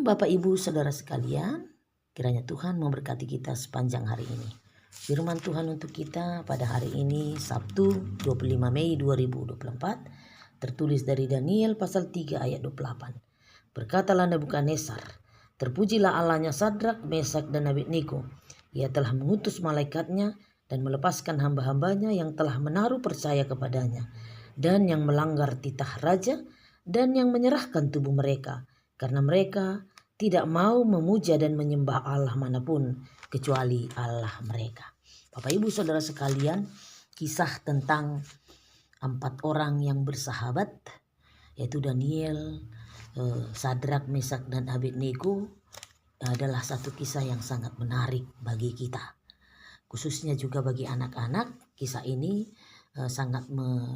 Shalom Bapak Ibu Saudara sekalian, kiranya Tuhan memberkati kita sepanjang hari ini. Firman Tuhan untuk kita pada hari ini Sabtu 25 Mei 2024 tertulis dari Daniel pasal 3 ayat 28. Berkatalah Nebukadnezar, terpujilah Allahnya Sadrak, Mesak dan Abednego. Ia telah mengutus malaikatnya dan melepaskan hamba-hambanya yang telah menaruh percaya kepadanya dan yang melanggar titah raja dan yang menyerahkan tubuh mereka, karena mereka tidak mau memuja dan menyembah Allah manapun kecuali Allah mereka. Bapak Ibu Saudara sekalian, kisah tentang 4 orang yang bersahabat, yaitu Daniel, Sadrak, Mesak dan Abednego, adalah satu kisah yang sangat menarik bagi kita. Khususnya juga bagi anak-anak, kisah ini sangat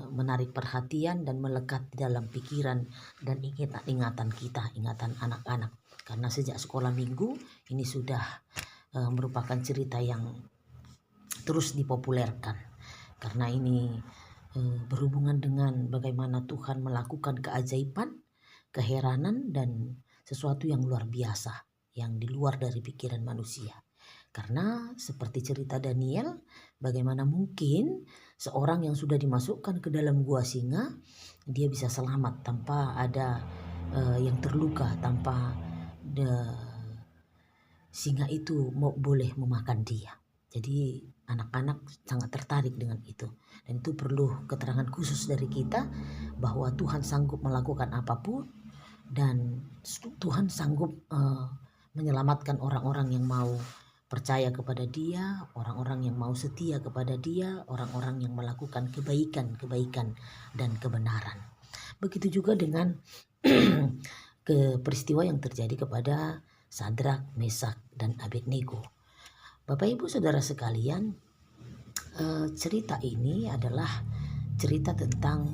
menarik perhatian dan melekat di dalam pikiran dan ingatan kita, ingatan anak-anak. Karena sejak sekolah minggu ini sudah merupakan cerita yang terus dipopulerkan. Karena ini berhubungan dengan bagaimana Tuhan melakukan keajaiban, keheranan dan sesuatu yang luar biasa, yang di luar dari pikiran manusia. Karena seperti cerita Daniel, bagaimana mungkin seorang yang sudah dimasukkan ke dalam gua singa, dia bisa selamat tanpa ada yang terluka, tanpa singa itu boleh memakan dia. Jadi anak-anak sangat tertarik dengan itu. Dan itu perlu keterangan khusus dari kita bahwa Tuhan sanggup melakukan apapun dan Tuhan sanggup menyelamatkan orang-orang yang mau percaya kepada Dia, orang-orang yang mau setia kepada Dia, orang-orang yang melakukan kebaikan dan kebenaran. Begitu juga dengan peristiwa yang terjadi kepada Sadrak, Mesak dan Abednego. Bapak Ibu Saudara sekalian, cerita ini adalah cerita tentang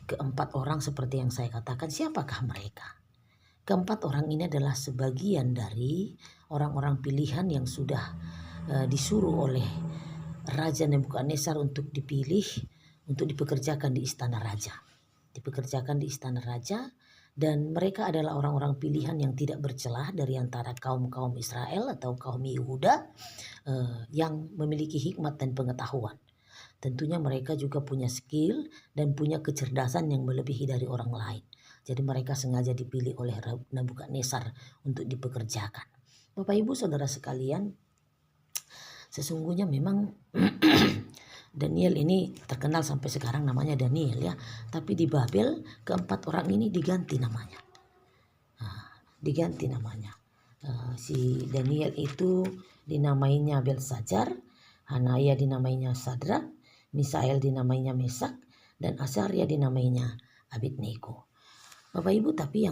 keempat orang seperti yang saya katakan. Siapakah mereka? Keempat orang ini adalah sebagian dari orang-orang pilihan yang sudah disuruh oleh Raja Nebukadnezar untuk dipilih untuk dipekerjakan di istana raja. Dipekerjakan di istana raja, dan mereka adalah orang-orang pilihan yang tidak bercelah dari antara kaum-kaum Israel atau kaum Yehuda yang memiliki hikmat dan pengetahuan. Tentunya mereka juga punya skill dan punya kecerdasan yang melebihi dari orang lain. Jadi mereka sengaja dipilih oleh Nebukadnezar untuk dipekerjakan. Bapak Ibu Saudara sekalian, sesungguhnya memang Daniel ini terkenal sampai sekarang namanya Daniel ya. Tapi di Babel keempat orang ini diganti namanya. Diganti namanya. Si Daniel itu dinamainya Belshazzar, Hanaya dinamainya Sadrak, Misael dinamainya Mesak, dan Azaria dinamainya Abednego. Bapak Ibu, tapi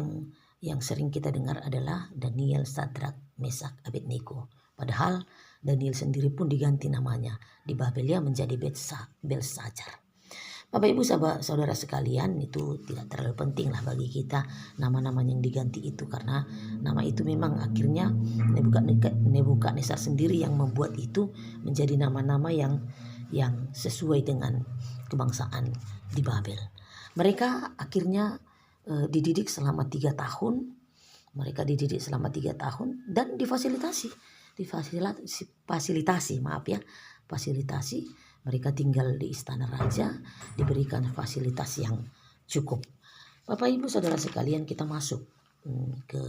yang sering kita dengar adalah Daniel, Sadrak, Mesak, Abednego. Padahal Daniel sendiri pun diganti namanya di Babel ya menjadi Belshazzar. Bapak Ibu saudara sekalian, itu tidak terlalu penting lah bagi kita nama-nama yang diganti itu, karena nama itu memang akhirnya Nebukadnezar sendiri yang membuat itu menjadi nama-nama yang sesuai dengan kebangsaan di Babel. Mereka akhirnya dididik selama 3 tahun. Mereka dididik selama 3 tahun dan difasilitasi. Mereka tinggal di istana raja, diberikan fasilitas yang cukup. Bapak Ibu Saudara sekalian, kita masuk ke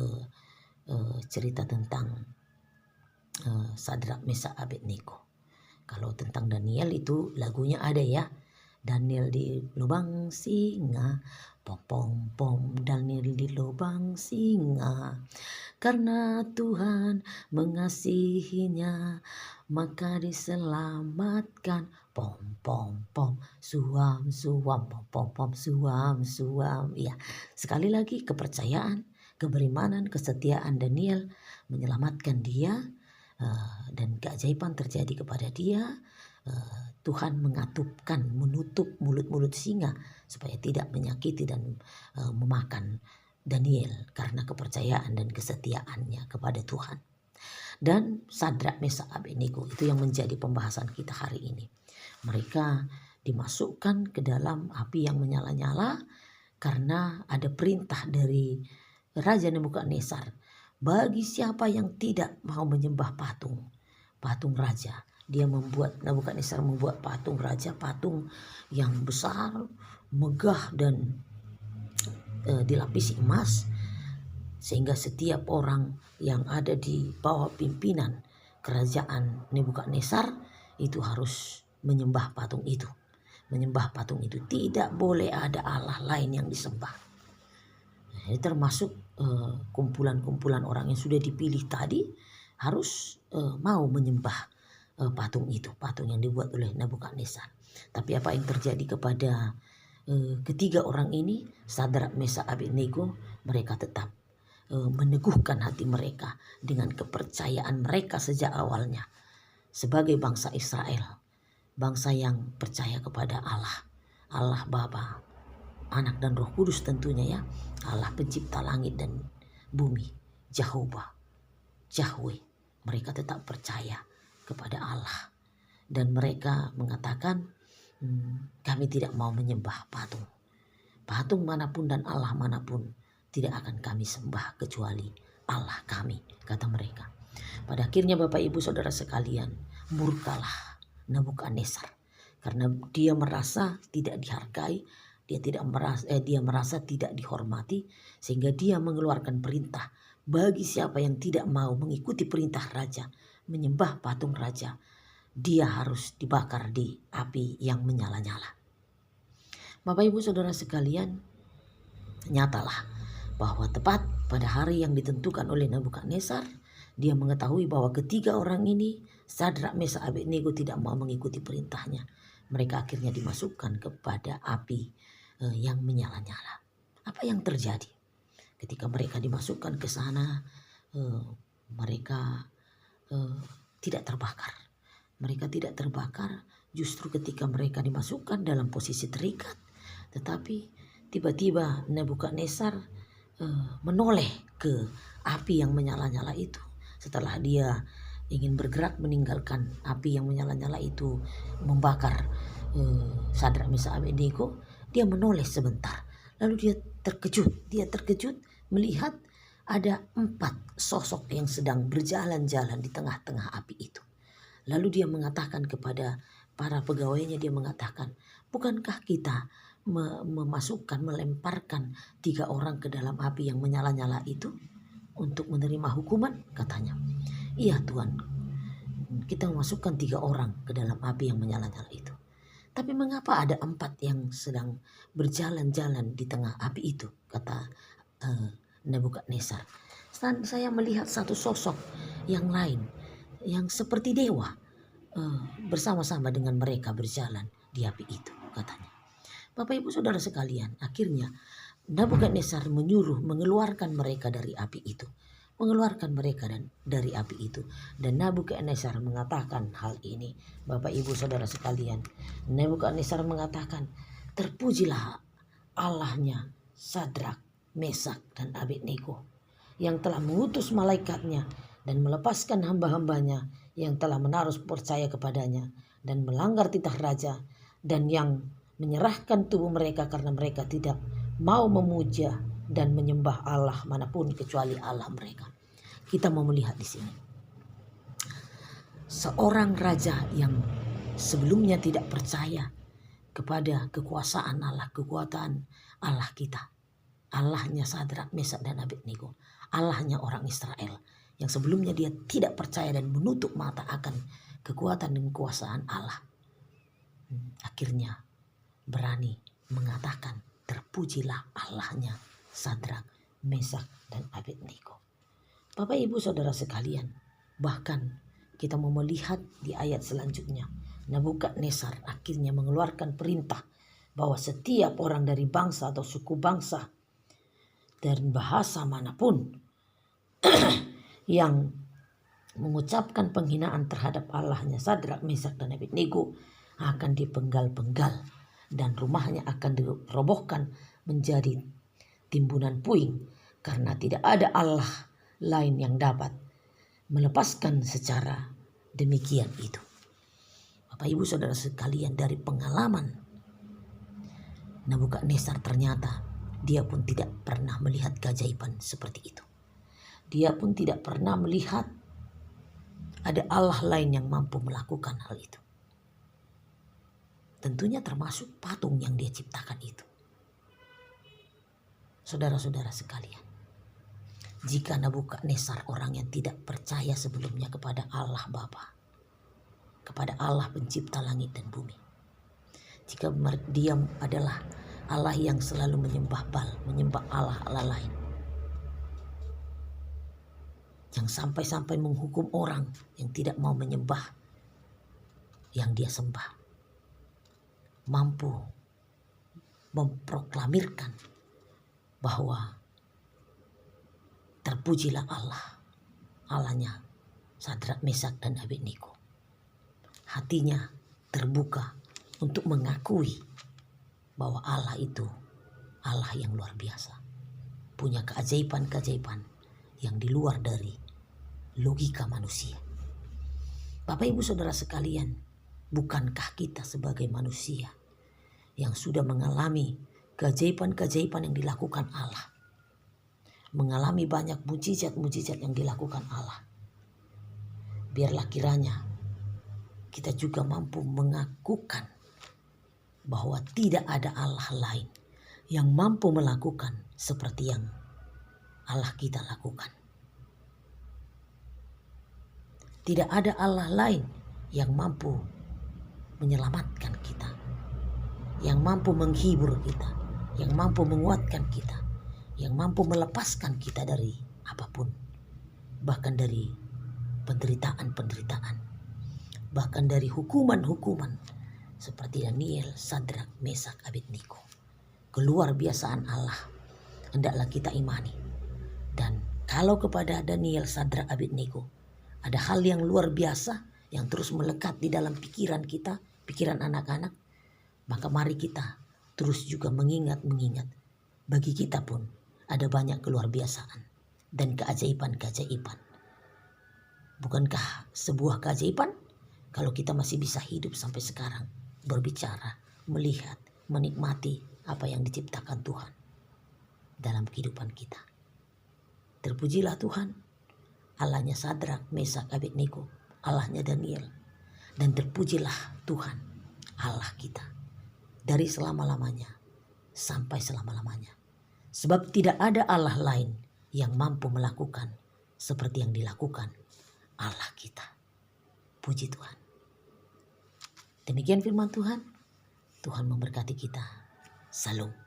cerita tentang Sadrak, Mesak, Abednego. Kalau tentang Daniel itu lagunya ada ya. Daniel di lubang singa, pom pom pom, Daniel di lubang singa. Karena Tuhan mengasihinya, maka diselamatkan. Pom pom pom, suam suam, pom pom pom, suam suam. Ya, sekali lagi kepercayaan, keberimanan, kesetiaan Daniel menyelamatkan dia, dan keajaiban terjadi kepada dia. Tuhan menutup mulut-mulut singa supaya tidak menyakiti dan memakan Daniel karena kepercayaan dan kesetiaannya kepada Tuhan. Dan Sadrak, Mesak, Abednego itu yang menjadi pembahasan kita hari ini. Mereka dimasukkan ke dalam api yang menyala-nyala karena ada perintah dari Raja Nebukadnezar, bagi siapa yang tidak mau menyembah patung raja, Nebukadnezar membuat patung raja, patung yang besar, megah dan dilapisi emas, sehingga setiap orang yang ada di bawah pimpinan kerajaan Nebukadnezar itu harus menyembah patung itu. Tidak boleh ada Allah lain yang disembah. Ini termasuk kumpulan-kumpulan orang yang sudah dipilih tadi harus mau menyembah patung itu, patung yang dibuat oleh Nebukadnezar. Tapi apa yang terjadi kepada ketiga orang ini, Sadrak, Mesak, Abednego, mereka tetap meneguhkan hati mereka dengan kepercayaan mereka sejak awalnya sebagai bangsa Israel, bangsa yang percaya kepada Allah Bapa, Anak dan Roh Kudus tentunya ya, Allah pencipta langit dan bumi, Jehovah, Yahweh. Mereka tetap percaya kepada Allah dan mereka mengatakan, kami tidak mau menyembah patung manapun dan Allah manapun tidak akan kami sembah kecuali Allah kami, kata mereka. Pada akhirnya Bapak Ibu Saudara sekalian, murkalah Nebukadnezar karena dia merasa tidak dihargai, dia merasa tidak dihormati, sehingga dia mengeluarkan perintah bagi siapa yang tidak mau mengikuti perintah raja, menyembah patung raja, dia harus dibakar di api yang menyala-nyala. Bapak Ibu Saudara sekalian, nyatalah bahwa tepat pada hari yang ditentukan oleh Nebukadnezar, dia mengetahui bahwa ketiga orang ini, Sadrak, Mesak, Abednego, tidak mau mengikuti perintahnya. Mereka akhirnya dimasukkan kepada api yang menyala-nyala. Apa yang terjadi? Ketika mereka dimasukkan ke sana, mereka tidak terbakar. Mereka tidak terbakar justru ketika mereka dimasukkan dalam posisi terikat. Tetapi tiba-tiba Nebukadnezar menoleh ke api yang menyala-nyala itu. Setelah dia ingin bergerak meninggalkan api yang menyala-nyala itu membakar Sadrak, Mesak, Abednego, dia menoleh sebentar. Lalu dia terkejut melihat ada 4 sosok yang sedang berjalan-jalan di tengah-tengah api itu. Lalu dia mengatakan kepada para pegawainya, dia mengatakan, bukankah kita melemparkan 3 orang ke dalam api yang menyala-nyala itu untuk menerima hukuman? Katanya, iya Tuan, kita memasukkan 3 orang ke dalam api yang menyala-nyala itu. Tapi mengapa ada 4 yang sedang berjalan-jalan di tengah api itu? Kata Nebukadnezar. Saya melihat satu sosok yang lain yang seperti dewa bersama-sama dengan mereka berjalan di api itu, katanya. Bapak Ibu Saudara sekalian, akhirnya Nebukadnezar menyuruh mengeluarkan mereka dari api itu. Dan Nebukadnezar mengatakan hal ini, Bapak Ibu Saudara sekalian. Nebukadnezar mengatakan, terpujilah Allahnya Sadrak, Mesak, dan Abednego yang telah mengutus malaikatnya dan melepaskan hamba-hambanya yang telah menaruh percaya kepadanya dan melanggar titah raja, dan yang menyerahkan tubuh mereka karena mereka tidak mau memuja dan menyembah Allah manapun kecuali Allah mereka. Kita mau melihat di sini seorang raja yang sebelumnya tidak percaya kepada kekuasaan Allah, kekuatan Allah kita, Allahnya Sadrak, Mesak, dan Abednego, Allahnya orang Israel yang sebelumnya dia tidak percaya dan menutup mata akan kekuatan dan kekuasaan Allah. Akhirnya berani mengatakan, terpujilah Allahnya Sadrak, Mesak, dan Abednego. Bapak Ibu Saudara sekalian, bahkan kita mau melihat di ayat selanjutnya, Nebukadnezar akhirnya mengeluarkan perintah bahwa setiap orang dari bangsa atau suku bangsa dan bahasa manapun yang mengucapkan penghinaan terhadap Allahnya Sadrak, Mesak, dan Abednego akan dipenggal-penggal dan rumahnya akan dirobohkan menjadi timbunan puing, karena tidak ada Allah lain yang dapat melepaskan secara demikian itu. Bapak Ibu Saudara sekalian, dari pengalaman Nebukadnezar ternyata dia pun tidak pernah melihat keajaiban seperti itu. Dia pun tidak pernah melihat ada Allah lain yang mampu melakukan hal itu. Tentunya termasuk patung yang dia ciptakan itu. Saudara-saudara sekalian, jika Nabukadnezar orang yang tidak percaya sebelumnya kepada Allah Bapa, kepada Allah pencipta langit dan bumi, jika dia adalah Allah yang selalu menyembah Allah lain, yang sampai-sampai menghukum orang yang tidak mau menyembah yang dia sembah, mampu memproklamirkan bahwa terpujilah Allah, Allahnya Sadrak, Mesak, dan Abednego. Hatinya terbuka untuk mengakui bahwa Allah itu Allah yang luar biasa, punya keajaiban-keajaiban yang di luar dari logika manusia. Bapak Ibu Saudara sekalian, bukankah kita sebagai manusia yang sudah mengalami keajaiban-keajaiban yang dilakukan Allah, mengalami banyak mujizat-mujizat yang dilakukan Allah, biarlah kiranya kita juga mampu mengakukan bahwa tidak ada Allah lain yang mampu melakukan seperti yang Allah kita lakukan. Tidak ada Allah lain yang mampu menyelamatkan kita, yang mampu menghibur kita, yang mampu menguatkan kita, yang mampu melepaskan kita dari apapun, bahkan dari penderitaan-penderitaan, bahkan dari hukuman-hukuman seperti Daniel, Sadrak, Mesak, Abednego. Keluar biasaan Allah hendaklah kita imani. Dan kalau kepada Daniel, Sadrak, Abednego ada hal yang luar biasa yang terus melekat di dalam pikiran kita, pikiran anak-anak, maka mari kita terus juga mengingat bagi kita pun ada banyak keluar biasaan dan keajaiban-keajaiban. Bukankah sebuah keajaiban kalau kita masih bisa hidup sampai sekarang, berbicara, melihat, menikmati apa yang diciptakan Tuhan dalam kehidupan kita. Terpujilah Tuhan, Allahnya Sadrak, Mesak, Abednego, Allahnya Daniel, dan terpujilah Tuhan Allah kita dari selama-lamanya sampai selama-lamanya. Sebab tidak ada Allah lain yang mampu melakukan seperti yang dilakukan Allah kita. Puji Tuhan. Demikian firman Tuhan. Tuhan memberkati kita. Salam.